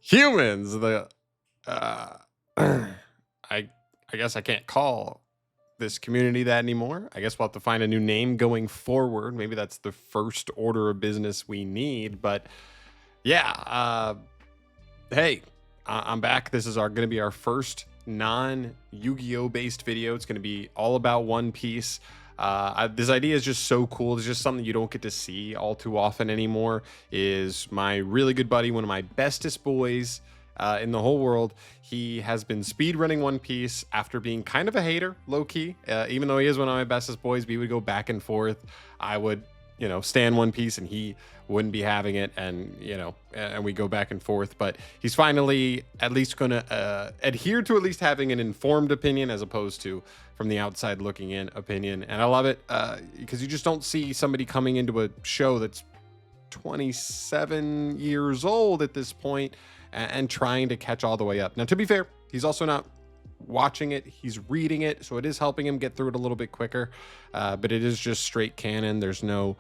humans. Uh, I guess I can't call this community that anymore. I guess we'll have to find a new name going forward. Maybe that's the first order of business we need. But yeah, hey, I'm back. This is going to be our first non-Yu-Gi-Oh based video. It's going to be all about One Piece. This idea is just so cool. It's just something you don't get to see all too often anymore. Is my really good buddy, one of my bestest boys in the whole world. He has been speedrunning One Piece after being kind of a hater, low-key. Even though he is one of my bestest boys, we would go back and forth. I would, stand One Piece and he wouldn't be having it, and and we go back and forth. But he's finally at least gonna adhere to at least having an informed opinion as opposed to from the outside looking in opinion. And I love it because you just don't see somebody coming into a show that's 27 years old at this point and trying to catch all the way up. Now, to be fair, he's also not watching it, he's reading it, so it is helping him get through it a little bit quicker, but it is just straight canon. There's no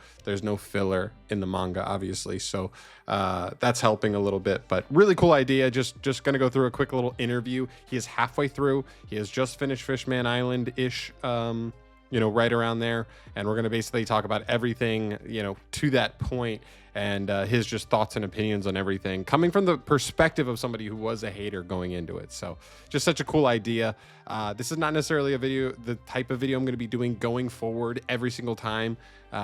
filler in the manga, obviously, so that's helping a little bit. But really cool idea. Just gonna go through a quick little interview. He is halfway through. He has just finished Fishman Island ish, right around there, and we're gonna basically talk about everything to that point, and his just thoughts and opinions on everything coming from the perspective of somebody who was a hater going into it. So just such a cool idea. This is not necessarily the type of video I'm going to be doing going forward every single time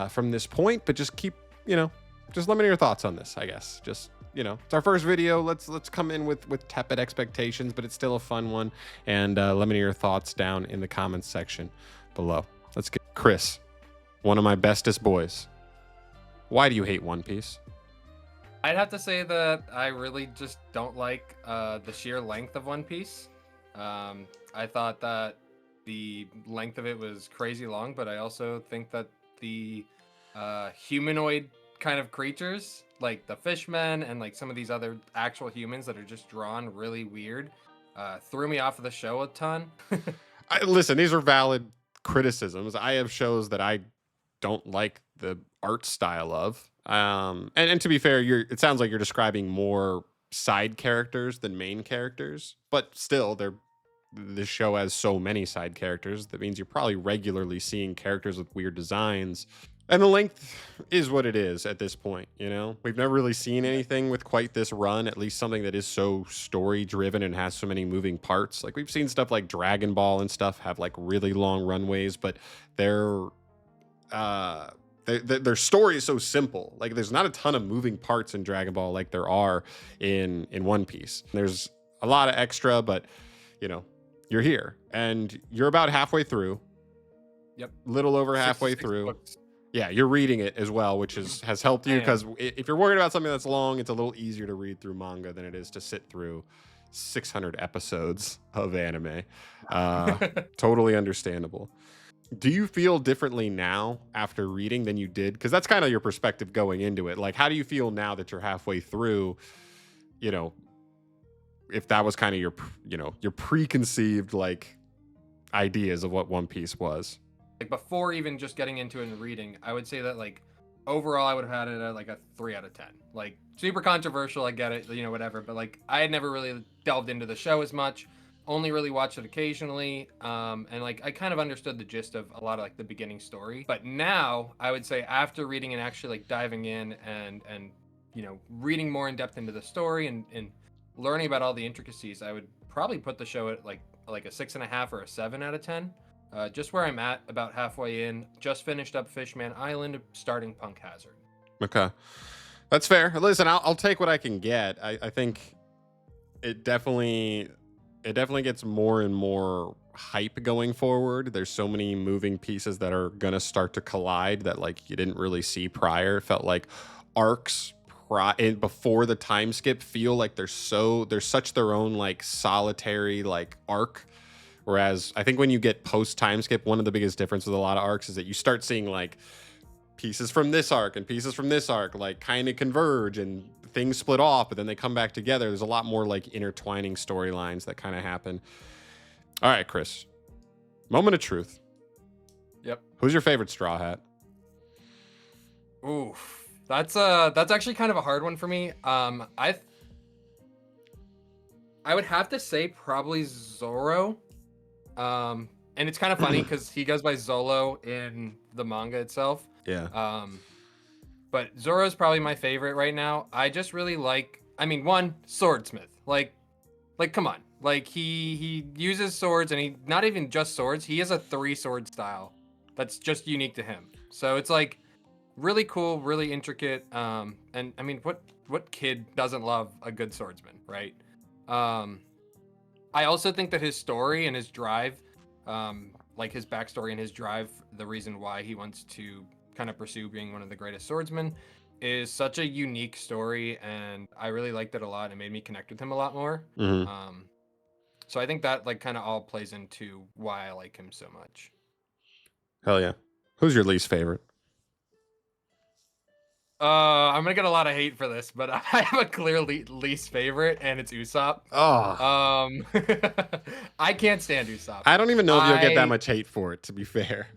from this point, but just keep just let me know your thoughts on this. I guess just it's our first video. Let's come in with tepid expectations, but it's still a fun one, and let me know your thoughts down in the comments section below. Let's get Chris, one of my bestest boys. Why do you hate One Piece? I'd have to say that I really just don't like the sheer length of One Piece. I thought that the length of it was crazy long, but I also think that the humanoid kind of creatures, like the fishmen and like some of these other actual humans that are just drawn really weird, threw me off of the show a ton. Listen, these are valid criticisms. I have shows that I don't like the art style of, and to be fair, it sounds like you're describing more side characters than main characters, but still, this show has so many side characters that means you're probably regularly seeing characters with weird designs, and the length is what it is at this point. We've never really seen anything with quite this run, at least something that is so story driven and has so many moving parts. Like, we've seen stuff like Dragon Ball and stuff have like really long runways, but their story is so simple. Like, there's not a ton of moving parts in Dragon Ball like there are in One Piece. There's a lot of extra, but you're here and you're about halfway through. Yep, little over halfway through. Books. Yeah, you're reading it as well, which has helped you, because if you're worried about something that's long, it's a little easier to read through manga than it is to sit through 600 episodes of anime. Totally understandable. Do you feel differently now after reading than you did? Because that's kind of your perspective going into it. Like, how do you feel now that you're halfway through? If that was kind of your preconceived like ideas of what One Piece was. Like, before even just getting into it and reading, I would say that like overall I would have had it at like a 3 out of 10. Like, super controversial, I get it, whatever, but like I had never really delved into the show as much, only really watched it occasionally, and like I kind of understood the gist of a lot of like the beginning story. But now I would say, after reading and actually like diving in and reading more in depth into the story and learning about all the intricacies, I would probably put the show at like a 6.5 or a 7 out of 10. Just where I'm at, about halfway in. Just finished up Fishman Island, starting Punk Hazard. Okay, that's fair. Listen, I'll take what I can get. I think it definitely gets more and more hype going forward. There's so many moving pieces that are gonna start to collide that like you didn't really see prior. It felt like arcs before the time skip feel like they're such their own like solitary like arc. Whereas I think when you get post time skip, one of the biggest differences with a lot of arcs is that you start seeing like pieces from this arc and pieces from this arc like kind of converge and things split off, but then they come back together. There's a lot more like intertwining storylines that kind of happen. All right, Chris, moment of truth. Yep. Who's your favorite Straw Hat? Oof, that's actually kind of a hard one for me. I would have to say probably Zoro. And it's kind of funny because he goes by Zolo in the manga itself. Yeah. But Zoro's probably my favorite right now. I just really like, I mean, one, swordsmith. Like come on. Like he uses swords, and he not even just swords. He has a 3-sword style that's just unique to him. So it's like really cool, really intricate. And I mean, what kid doesn't love a good swordsman, right? I also think that his story and his drive, like his backstory and his drive, the reason why he wants to kind of pursue being one of the greatest swordsmen, is such a unique story, and I really liked it a lot. It made me connect with him a lot more. Mhm. So I think that like kind of all plays into why I like him so much. Hell yeah. Who's your least favorite? I'm gonna get a lot of hate for this, but I have a clear least favorite, and it's Usopp. Oh, I can't stand Usopp. I don't even know if you'll get that I much hate for it, to be fair.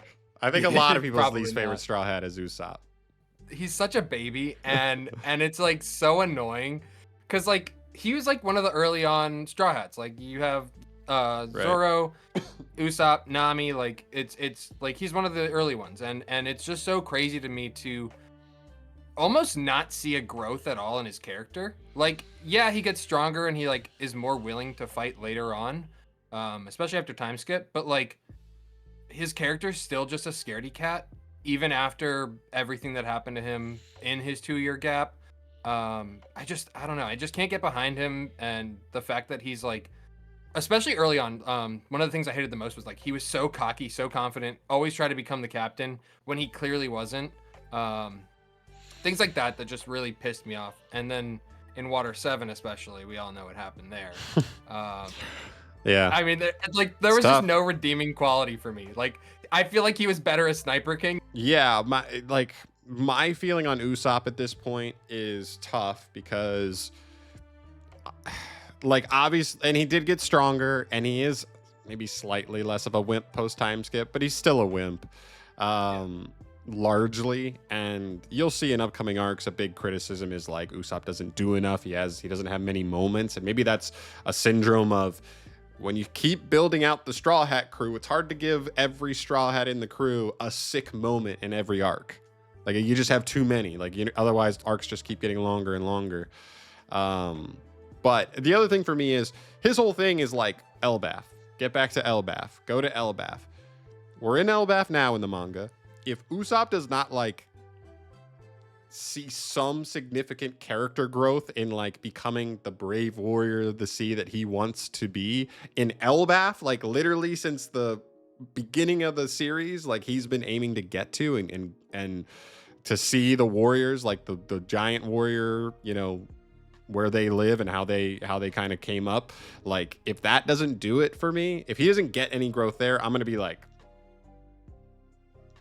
I think a lot of people's Probably least favorite not. Straw Hat is Usopp. He's such a baby, and it's like so annoying because like he was like one of the early on Straw Hats. Like you have Zoro, Usopp, Nami. Like it's like he's one of the early ones, and it's just so crazy to me to almost not see a growth at all in his character. Like yeah, he gets stronger and he like is more willing to fight later on, especially after time skip. But like his character's still just a scaredy cat, even after everything that happened to him in his 2-year gap. I don't know. I just can't get behind him, and the fact that he's like, especially early on, one of the things I hated the most was like he was so cocky, so confident, always tried to become the captain when he clearly wasn't. Things like that just really pissed me off. And then in Water 7 especially, we all know what happened there. Yeah. I mean, there was just no redeeming quality for me. Like, I feel like he was better as Sniper King. Yeah, my feeling on Usopp at this point is tough because like obvious, and he did get stronger, and he is maybe slightly less of a wimp post time skip, but he's still a wimp. Largely, and you'll see in upcoming arcs a big criticism is like Usopp doesn't do enough. He doesn't have many moments, and maybe that's a syndrome of when you keep building out the Straw Hat crew, it's hard to give every Straw Hat in the crew a sick moment in every arc. Like you just have too many. Like otherwise arcs just keep getting longer and longer. But the other thing for me is his whole thing is like Elbaf. Get back to Elbaf. Go to Elbaf. We're in Elbaf now in the manga. If Usopp does not like see some significant character growth in like becoming the brave warrior of the sea that he wants to be in Elbaf, like literally since the beginning of the series, like he's been aiming to get to and to see the warriors, like the giant warrior, you know, where they live and how they kind of came up. Like if that doesn't do it for me, if he doesn't get any growth there, I'm gonna be like,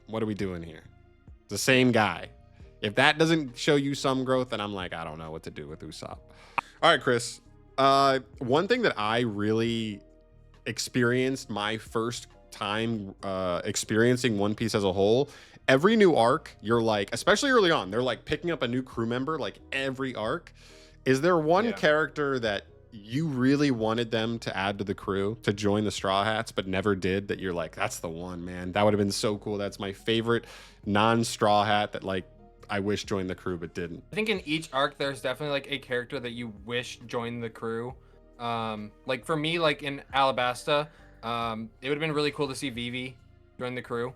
what are we doing here? It's the same guy. If that doesn't show you some growth, then I'm like, I don't know what to do with Usopp. All right, Chris. One thing that I really experienced my first time experiencing One Piece as a whole, every new arc, you're like, especially early on, they're like picking up a new crew member like every arc. Is there one character that you really wanted them to add to the crew to join the Straw Hats but never did, that you're like, that's the one, man, that would have been so cool, that's my favorite non-Straw Hat that like I wish joined the crew but didn't? I think in each arc there's definitely like a character that you wish joined the crew. Like for me, like in Alabasta, it would have been really cool to see Vivi join the crew.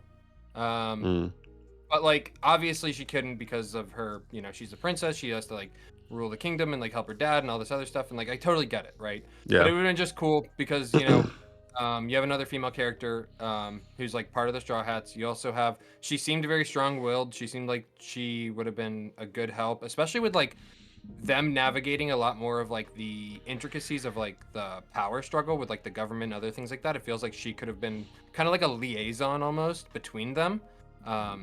But like obviously she couldn't because of her, you know, she's a princess, she has to like rule the kingdom and like help her dad and all this other stuff, and like I totally get it, right? Yeah. But it would have been just cool because, you know, you have another female character who's like part of the Straw Hats. You also have, she seemed very strong-willed. She seemed like she would have been a good help, especially with like them navigating a lot more of like the intricacies of like the power struggle with like the government and other things like that. It feels like she could have been kind of like a liaison almost between them.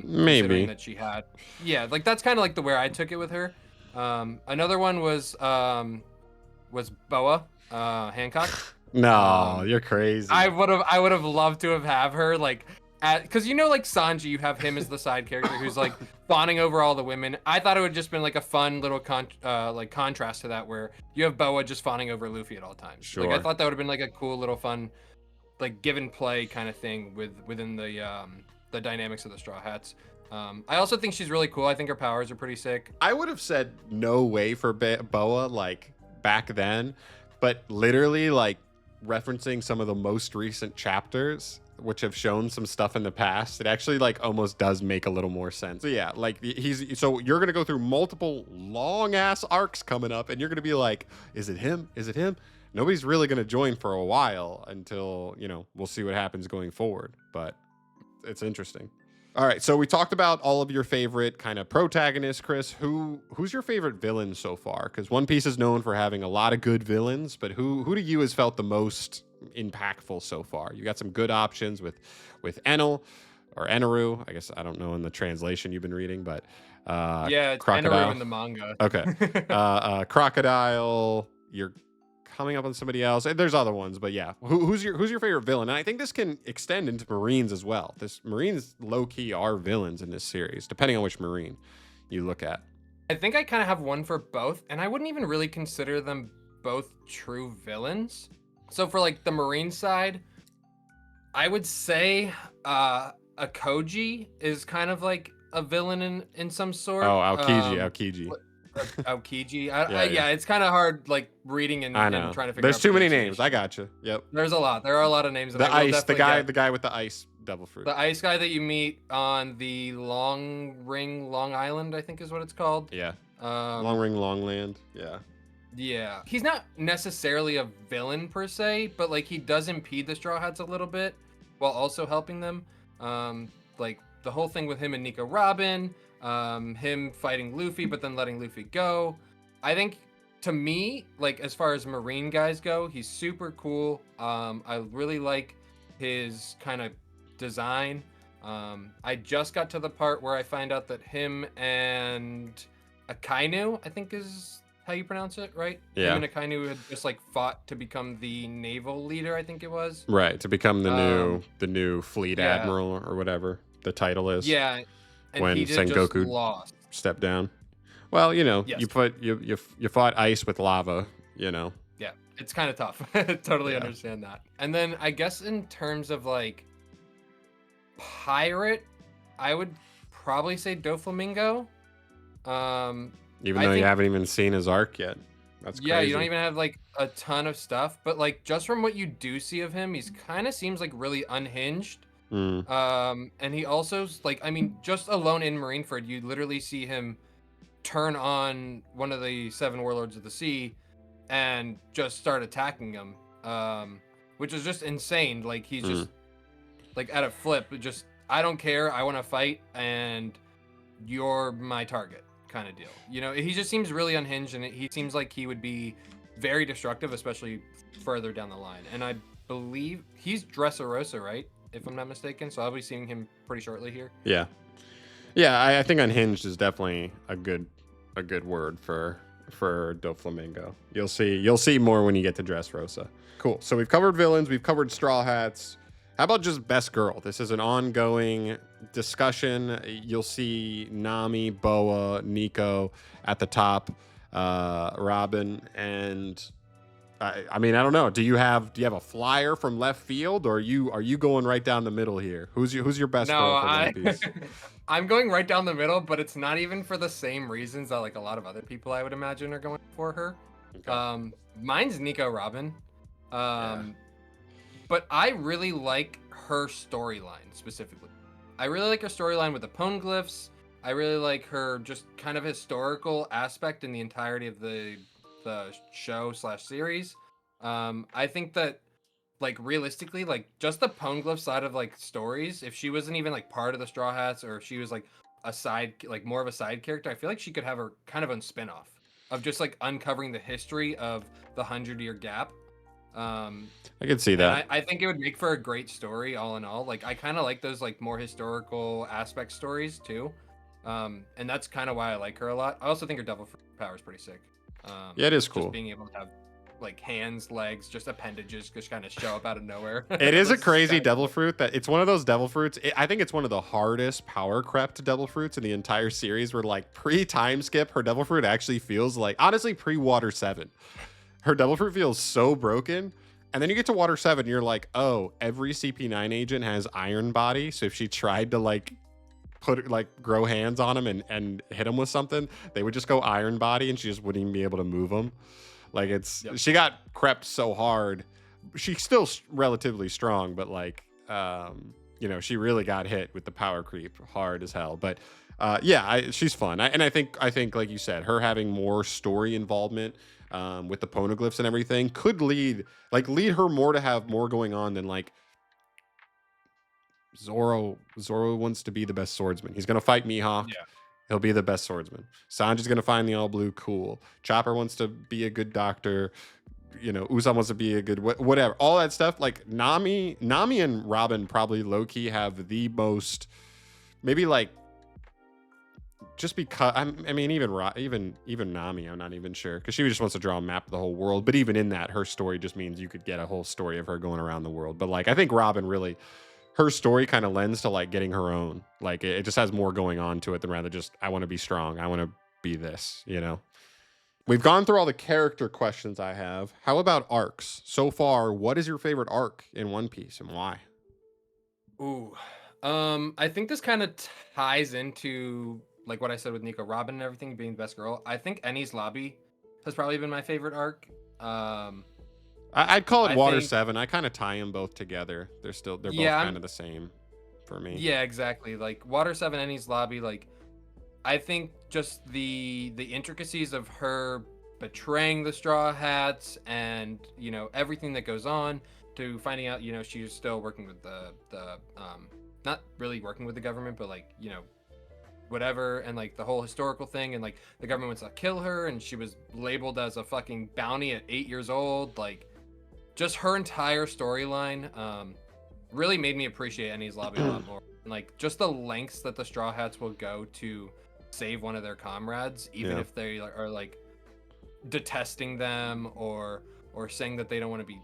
Maybe that she had, yeah, like that's kind of like the where I took it with her. Another one was Boa Hancock. No, you're crazy. I would have loved to have her like because you know, like Sanji, you have him as the side character who's like fawning over all the women. I thought it would just been like a fun little like contrast to that, where you have Boa just fawning over Luffy at all times. Like I Sure. thought that would have been like a cool little fun, like give and play kind of thing within the dynamics of the Straw Hats. I also think she's really cool. I think her powers are pretty sick. I would have said no way for Boa like back then, but literally like referencing some of the most recent chapters which have shown some stuff in the past, it actually like almost does make a little more sense. So yeah, like so you're gonna go through multiple long ass arcs coming up, and you're gonna be like, is it him? Is it him? Nobody's really gonna join for a while until, you know, we'll see what happens going forward. But it's interesting. All right, so we talked about all of your favorite kind of protagonists, Chris. Who's your favorite villain so far? Because One Piece is known for having a lot of good villains, but who to you has felt the most impactful so far? You got some good options with Enel or Eneru. I guess I don't know in the translation you've been reading, but Yeah, it's Crocodile. Eneru in the manga. Okay, Crocodile. You're coming up on somebody else. There's other ones, but yeah, who's your favorite villain? And I think this can extend into Marines as well. This Marines low key are villains in this series, depending on which Marine you look at. I think I kind of have one for both, and I wouldn't even really consider them both true villains. So for like the Marine side, I would say a Koji is kind of like a villain in some sort. Oh, Aokiji. Aokiji. Yeah. It's kind of hard like reading and, I know. and trying to figure There's out too many names. pronunciation. I got you. Yep. There's a lot. There are a lot of names. The That I will ice, definitely the guy with the ice devil fruit. The ice guy that you meet on the Long Island, I think is what it's called. Yeah. Um, Long Ring, Long Land. Yeah. Yeah. He's not necessarily a villain per se, but like he does impede the Straw Hats a little bit while also helping them. Like the whole thing with him and Nico Robin, him fighting Luffy but then letting Luffy go. I think to me, like as far as Marine guys go, he's super cool. I really like his kind of design. I just got to the part where I find out that him and Akainu, I think is how you pronounce it, right? Yeah. Him and Akainu had just like fought to become the naval leader, I think it was. Right, to become the new fleet yeah. admiral or whatever the title is. Yeah. And when he just Sengoku lost. stepped down. Well, you know, Yes. you fought ice with lava, you know. Yeah, it's kind of tough. Totally understand that. And then I guess in terms of like pirate, I would probably say Doflamingo. Even though you haven't even seen his arc yet. That's crazy. Yeah, you don't even have like a ton of stuff, but like just from what you do see of him, he's kind of seems like really unhinged. And he also like, I mean, just alone in Marineford, you literally see him turn on one of the 7 warlords of the sea and just start attacking him, which is just insane. Like he's just like at a flip, just I don't care, I want to fight and you're my target kind of deal. You know, he just seems really unhinged, and he seems like he would be very destructive, especially further down the line. And I believe he's Dressrosa, right? If I'm not mistaken. So I'll be seeing him pretty shortly here. Yeah. Yeah, I think unhinged is definitely a good word for Doflamingo. You'll see more when you get to Dressrosa. Cool. So we've covered villains, we've covered Straw Hats. How about just best girl? This is an ongoing discussion. You'll see Nami, Boa, Nico at the top, Robin, and I mean, I don't know. Do you have a flyer from left field, or are you going right down the middle here? Who's your best girl for One Piece? I'm going right down the middle, but it's not even for the same reasons that like a lot of other people I would imagine are going for her. Okay. Mine's Nico Robin. But I really like her storyline specifically. I really like her storyline with the Poneglyphs. I really like her just kind of historical aspect in the entirety of the show / series. I think that like realistically, like just the Poneglyph side of like stories, if she wasn't even like part of the Straw Hats, or if she was like a side, like more of a side character, I feel like she could have her kind of own spinoff of just like uncovering the history of the 100-year gap. I could see that. I think it would make for a great story all in all. Like I kind of like those like more historical aspect stories too. And that's kind of why I like her a lot. I also think her devil fruit power is pretty sick. Yeah, it is cool. Just being able to have like hands, legs, just appendages just kind of show up out of nowhere. It is a This is crazy kinda devil cool. fruit that it's one of those devil fruits. I think it's one of the hardest power crept devil fruits in the entire series. Where like pre time skip, her devil fruit actually feels like honestly pre Water 7, her devil fruit feels so broken. And then you get to Water 7, you're like, oh, every CP9 agent has iron body. So if she tried to like put like grow hands on him and hit him with something, they would just go iron body and she just wouldn't even be able to move them. Like Yep. she got crept so hard. She's still relatively strong, but like, she really got hit with the power creep hard as hell. But yeah, she's fun. I think like you said, her having more story involvement with the poneglyphs and everything could lead her more to have more going on than like Zoro. Zoro wants to be the best swordsman. He's gonna fight Mihawk. Yeah. He'll be the best swordsman. Sanji's gonna find the all blue. Cool. Chopper wants to be a good doctor. Usopp wants to be a good whatever. All that stuff. Like Nami and Robin probably low key have the most. Maybe like just because I mean even Nami, I'm not even sure because she just wants to draw a map of the whole world. But even in that, her story just means you could get a whole story of her going around the world. But like I think Robin really, her story kind of lends to like getting her own. Like it just has more going on to it than rather just I want to be strong. I want to be this. We've gone through all the character questions I have. How about arcs? So far, what is your favorite arc in One Piece and why? Ooh. I think this kind of ties into like what I said with Nico Robin and everything being the best girl. I think Ennie's Lobby has probably been my favorite arc. I'd call it I Water think 7. I kind of tie them both together. They're both yeah, kind of the same for me. yeah, exactly. Like Water 7, Ennie's Lobby, like I think just the intricacies of her betraying the Straw Hats and everything that goes on to finding out she's still working with the not really working with the government but like whatever, and like the whole historical thing, and like the government wants to kill her and she was labeled as a fucking bounty at 8 years old. Like just her entire storyline really made me appreciate Ennie's Lobby a lot more. And like just the lengths that the Straw Hats will go to save one of their comrades, even Yeah. if they are like detesting them or saying that they don't want to be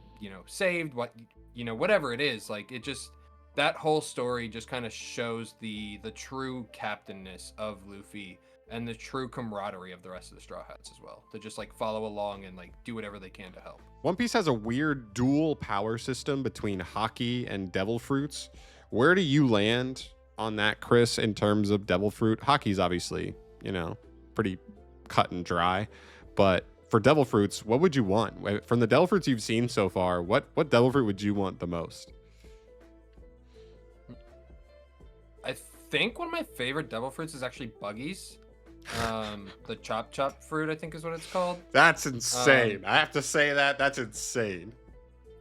saved, whatever it is. Like it just, that whole story just kind of shows the true captainness of Luffy and the true camaraderie of the rest of the Straw Hats as well, to just like follow along and like do whatever they can to help. One Piece has a weird dual power system between Haki and Devil Fruits. Where do you land on that, Chris, in terms of Devil Fruit? Haki's obviously, pretty cut and dry. But for Devil Fruits, what would you want? From the Devil Fruits you've seen so far, what Devil Fruit would you want the most? I think one of my favorite Devil Fruits is actually Buggy's. The Chop fruit, I think is what it's called. That's insane. I have to say that. That's insane.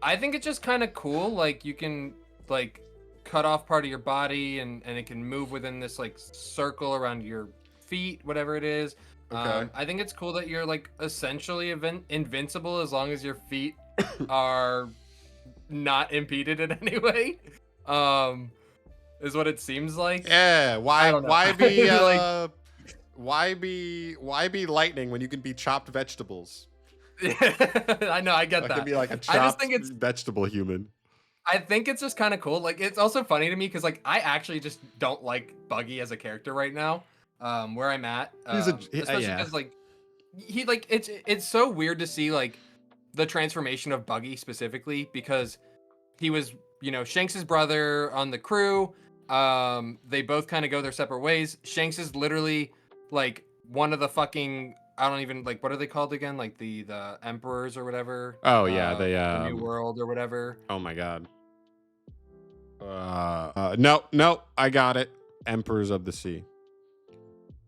I think it's just kind of cool. Like you can like cut off part of your body and it can move within this like circle around your feet, whatever it is. Okay. I think it's cool that you're like essentially invincible as long as your feet are not impeded in any way. Is what it seems like. Yeah. I don't know. Why be Like- why be lightning when you can be chopped vegetables? I know, I get I that. can be like a I just chopped think it's vegetable human. I think it's just kind of cool. Like it's also funny to me because like I actually just don't like Buggy as a character right now. Where I'm at, especially yeah. because like he like it's so weird to see like the transformation of Buggy specifically because he was Shanks's brother on the crew. They both kind of go their separate ways. Shanks is literally like one of the fucking, I don't even like, what are they called again? Like the emperors or whatever. Oh yeah, the New World or whatever. Oh my god. No, I got it. Emperors of the Sea.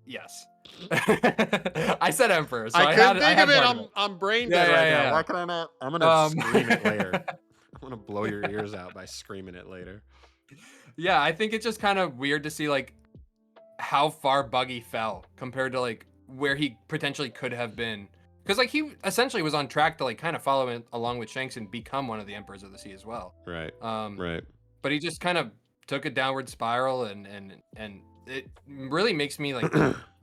Yes. I said emperor, so I couldn't think of it. part of I'm brain Yeah, dead right yeah, now. yeah. Why can I not? I'm gonna scream it later. it. I'm gonna blow your ears out by screaming it later. Yeah, I think it's just kind of weird to see like how far Buggy fell compared to like where he potentially could have been. Because like he essentially was on track to like kind of follow in, along with Shanks and become one of the Emperors of the Sea as well. Right. Um, Right. but he just kind of took a downward spiral and it really makes me like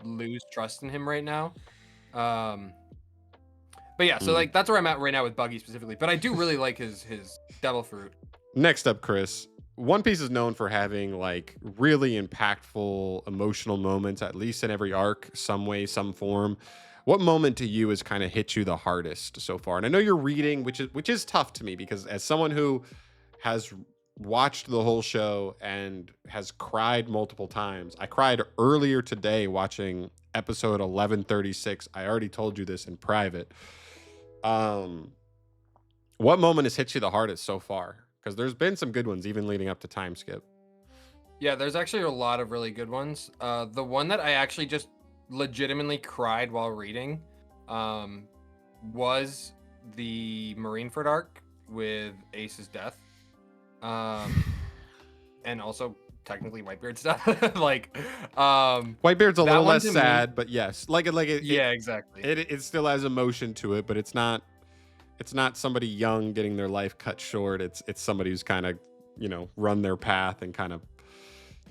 lose trust in him right now. But yeah, so Mm. like that's where I'm at right now with Buggy specifically. But I do really like his devil fruit. Next up, Chris. One Piece is known for having like really impactful emotional moments, at least in every arc, some way, some form. What moment to you has kind of hit you the hardest so far? And I know you're reading, which is tough to me because as someone who has watched the whole show and has cried multiple times. I cried earlier today watching episode 1136. I already told you this in private. Um what moment has hit you the hardest so far? Because there's been some good ones even leading up to time skip. Yeah, there's actually a lot of really good ones. The one that I actually just legitimately cried while reading um, was the Marineford arc with Ace's death, um, and also technically Whitebeard's death. like, Whitebeard's a that little one less to me- sad, but yes, yeah, exactly. it still has emotion to it, but it's not somebody young getting their life cut short. It's somebody who's kind of, run their path and kind of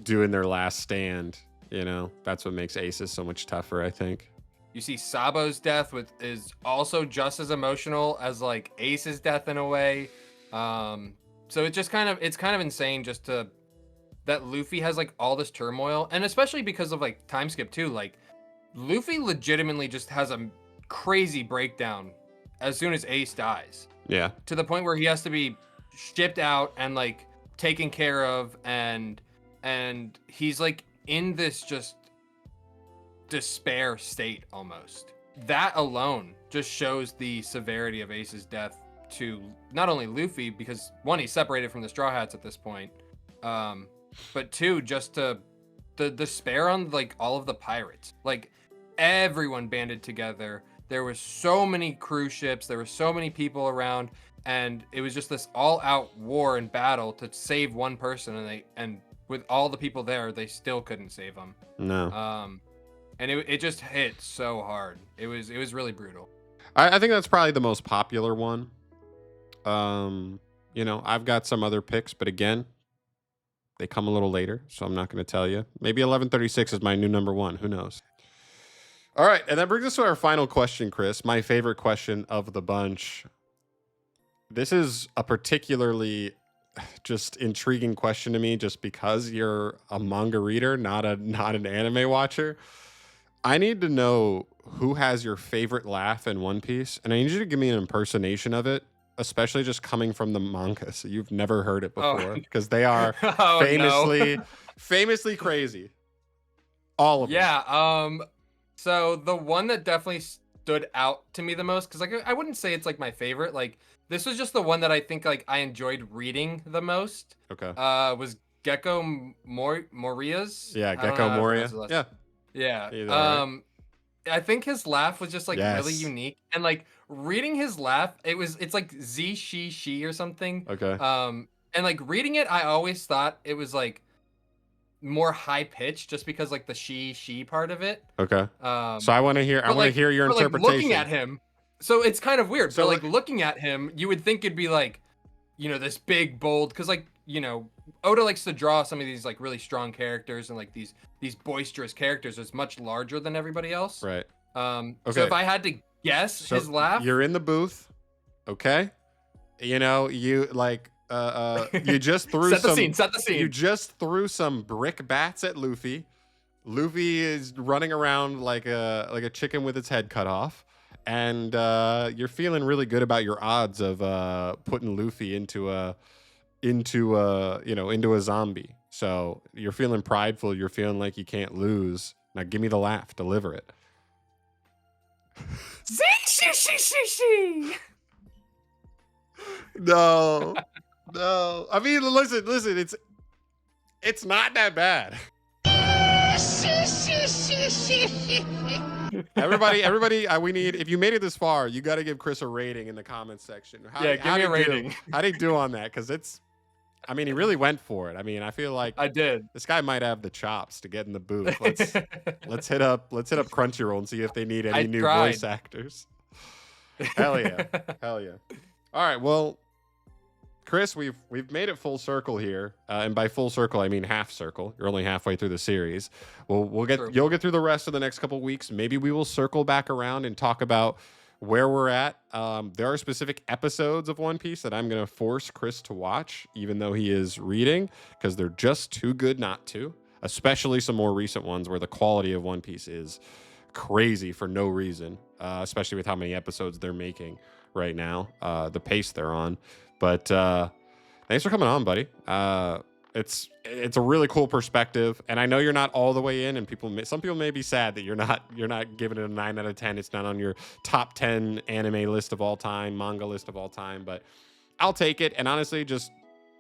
doing their last stand. That's what makes Aces so much tougher, I think. You see Sabo's death is also just as emotional as like Ace's death in a way. So it's kind of insane just that Luffy has like all this turmoil, and especially because of like time skip too. Like Luffy legitimately just has a crazy breakdown as soon as Ace dies, Yeah. to the point where he has to be shipped out and like taken care of, and he's like in this just despair state almost. That alone just shows the severity of Ace's death to not only Luffy, because one, he's separated from the Straw Hats at this point, but two, just to the despair on like all of the pirates. Like everyone banded together. There was so many cruise ships, there were so many people around, and it was just this all-out war and battle to save one person, and with all the people there, they still couldn't save him. No. And it just hit so hard. It was really brutal. I think that's probably the most popular one. I've got some other picks, but again, they come a little later, so I'm not going to tell you. Maybe 1136 is my new number one. Who knows? All right, and that brings us to our final question, Chris. My favorite question of the bunch. This is a particularly just intriguing question to me, just because you're a manga reader, not an anime watcher. I need to know who has your favorite laugh in One Piece, and I need you to give me an impersonation of it, especially just coming from the manga, so you've never heard it before, because they are famously crazy. All of them. Yeah. So the one that definitely stood out to me the most, because like I wouldn't say it's like my favorite. Like this was just the one that I think like I enjoyed reading the most. Okay. Was Gecko Moria's? Yeah, Gecko Moria. Yeah. Yeah. Either, I think his laugh was just like really Yes. unique, and like reading his laugh, it's like Z she or something. Okay. And like reading it, I always thought it was like more high pitched, just because like the she part of it. Okay. So I want to hear your but, like, interpretation. looking at him, so it's kind of weird. So, So like looking at him, you would think it'd be like, this big bold, because like Oda likes to draw some of these like really strong characters, and like these boisterous characters is much larger than everybody else. Right. So Okay. if I had to guess his laugh, You're in the booth. Okay. You like you just threw set the scene. You just threw some brick bats at Luffy. Luffy is running around like a chicken with its head cut off, and you're feeling really good about your odds of putting Luffy into a zombie. So you're feeling prideful. You're feeling like you can't lose. Now give me the laugh. Deliver it. She. No. I mean, listen. It's not that bad. Everybody. We need. If you made it this far, you got to give Chris a rating in the comments section. Give me a rating. How do you do on that? Because it's. I mean, he really went for it. I mean, I feel like I did. This guy might have the chops to get in the booth. Let's hit up Crunchyroll and see if they need any new voice actors. Hell yeah. All right, well, Chris, we've made it full circle here, and by full circle I mean half circle. You're only halfway through the series. You'll get through the rest of the next couple weeks. Maybe we will circle back around and talk about where we're at. There are specific episodes of One Piece that I'm going to force Chris to watch, even though he is reading, because they're just too good not to, especially some more recent ones where the quality of One Piece is crazy for no reason, especially with how many episodes they're making right now, the pace they're on. But thanks for coming on, buddy. It's a really cool perspective, and I know you're not all the way in, and some people may be sad that you're not giving it a 9 out of 10. It's not on your top 10 anime list of all time, manga list of all time, but I'll take it. And honestly, just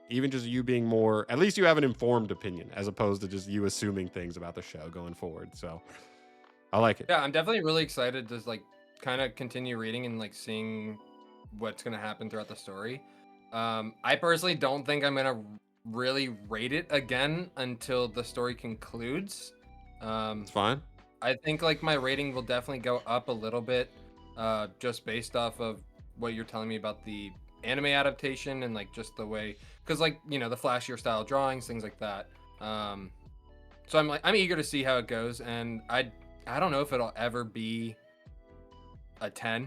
you being more, at least you have an informed opinion as opposed to just you assuming things about the show going forward. So I like it. Yeah, I'm definitely really excited to like kind of continue reading and like seeing what's gonna happen throughout the story. I personally don't think I'm gonna really rate it again until the story concludes. It's fine. I think like my rating will definitely go up a little bit, just based off of what you're telling me about the anime adaptation and like just the way, because like the flashier style drawings, things like that. So I'm eager to see how it goes, and I don't know if it'll ever be a 10,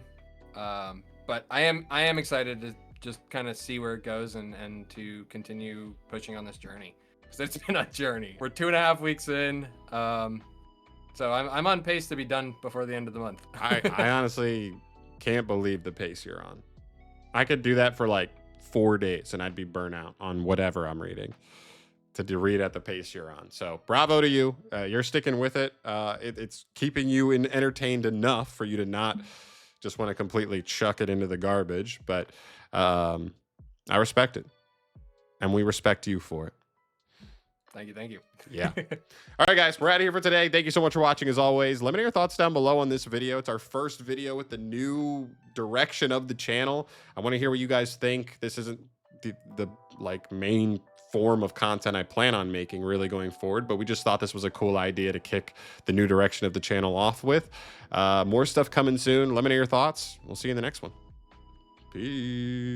but I am excited to just kind of see where it goes and to continue pushing on this journey, because it's been a journey. We're 2.5 weeks in, so I'm on pace to be done before the end of the month. I honestly can't believe the pace you're on. I could do that for like 4 days and I'd be burnt out on whatever I'm reading to read at the pace you're on. So bravo to you. You're sticking with it. It's keeping you entertained enough for you to not just want to completely chuck it into the garbage. But I respect it, and we respect you for it. Thank you. Yeah. All right, guys, we're out of here for today. Thank you so much for watching. As always, let me know your thoughts down below on this video. It's our first video with the new direction of the channel. I want to hear what you guys think. This isn't the like main form of content I plan on making really going forward, but we just thought this was a cool idea to kick the new direction of the channel off with. More stuff coming soon. Let me know your thoughts. We'll see you in the next one. Peace.